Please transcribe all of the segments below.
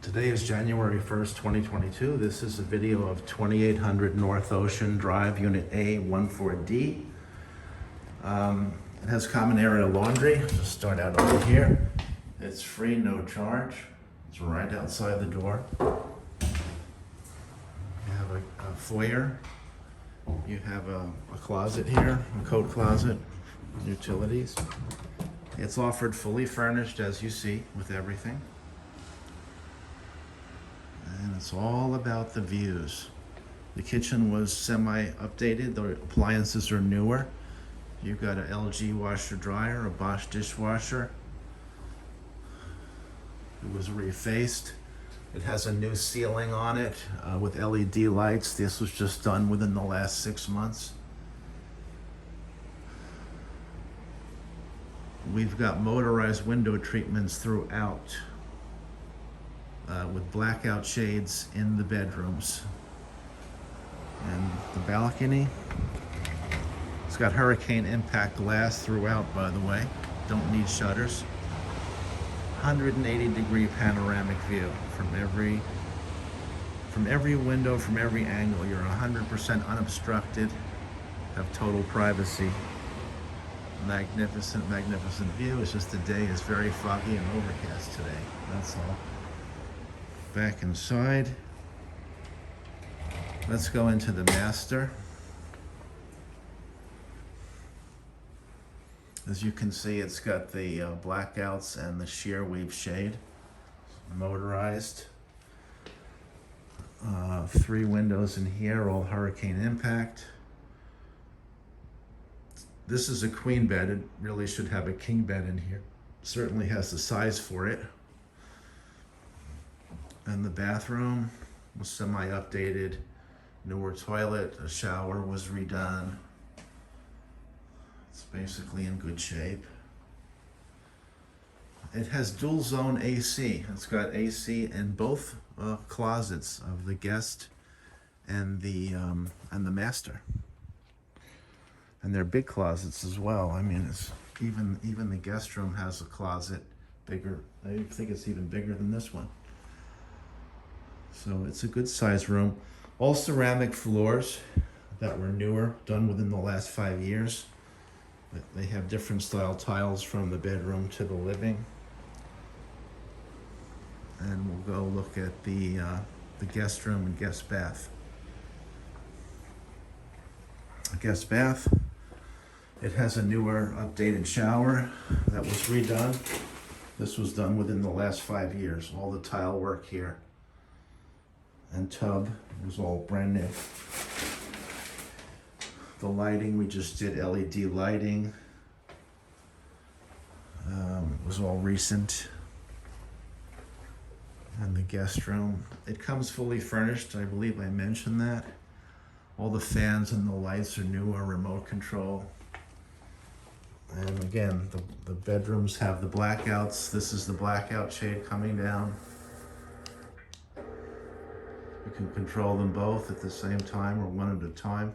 Today is January 1st, 2022. This is a video of 2800 North Ocean Drive, Unit A-14-D. It has common area laundry. Just start out over here. It's free, no charge. It's right outside the door. You have a foyer. You have a closet here, a coat closet, utilities. It's offered fully furnished, as you see, with everything. And it's all about the views. The kitchen was semi-updated. The appliances are newer. You've got an LG washer dryer, a Bosch dishwasher. It was refaced. It has a new ceiling on it with LED lights. This was just done within the last 6 months. We've got motorized window treatments throughout. With blackout shades in the bedrooms. And the balcony, it's got hurricane impact glass throughout, by the way. Don't need shutters. 180-degree panoramic view from every window, from every angle. You're 100% unobstructed, have total privacy. Magnificent, magnificent view. It's just the day is very foggy and overcast today, that's all. Back inside. Let's go into the master. As you can see, it's got the blackouts and the sheer weave shade. Motorized. 3 windows in here, all hurricane impact. This is a queen bed. It really should have a king bed in here. Certainly has the size for it. And the bathroom was semi-updated, newer toilet, a shower was redone. It's basically in good shape. It has dual zone AC. It's got AC in both closets of the guest and the master. And they're big closets as well. I mean, it's even the guest room has a closet bigger. I think it's even bigger than this one. So it's a good size room. All ceramic floors that were newer, done within the last 5 years. They have different style tiles from the bedroom to the living. And we'll go look at the guest room and guest bath. A guest bath. It has a newer, updated shower that was redone. This was done within the last 5 years. All the tile work here and tub was all brand new. The lighting, we just did LED lighting. It was all recent. And the guest room, it comes fully furnished. I believe I mentioned that. All the fans and the lights are newer, remote control. And again, the bedrooms have the blackouts. This is the blackout shade coming down. You can control them both at the same time or one at a time.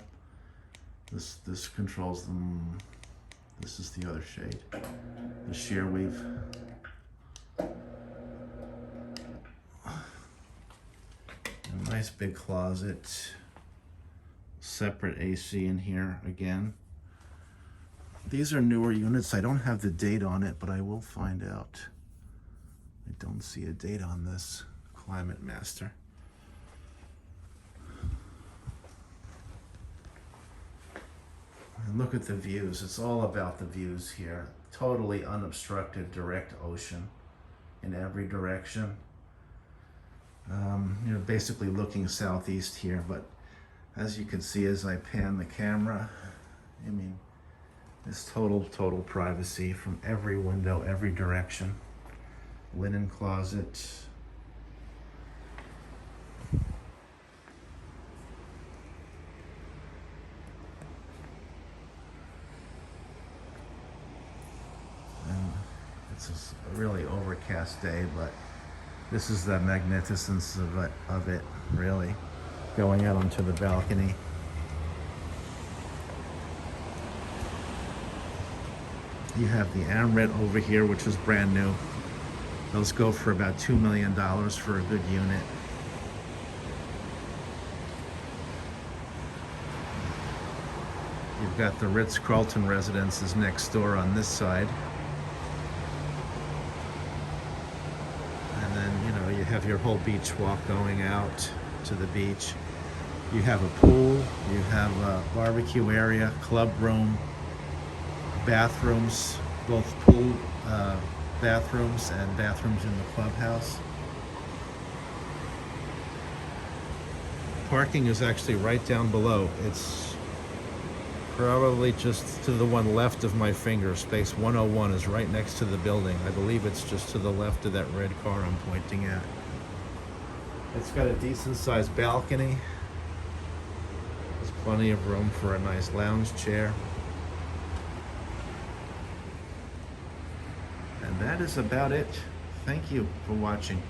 This controls them. This is the other shade, the sheer weave. A nice big closet. Separate AC in here again. These are newer units. I don't have the date on it, but I will find out. I don't see a date on this Climate Master. And look at the views. It's all about the views here. Totally unobstructed, direct ocean in every direction. You're basically looking southeast here, but as you can see as I pan the camera, I mean, it's total privacy from every window, every direction. Linen closet. It's a really overcast day, but this is the magnificence of it, really. Going out onto the balcony. You have the armrest over here, which is brand new. Those go for about $2 million for a good unit. You've got the Ritz-Carlton residences next door on this side. And then, you know, you have your whole beach walk going out to the beach. You have a pool, you have a barbecue area, club room, bathrooms, both pool bathrooms and bathrooms in the clubhouse. Parking is actually right down below. It's probably just to the one left of my finger. Space 101 is right next to the building. I believe it's just to the left of that red car I'm pointing at. It's got a decent sized balcony. There's plenty of room for a nice lounge chair. And that is about it. Thank you for watching.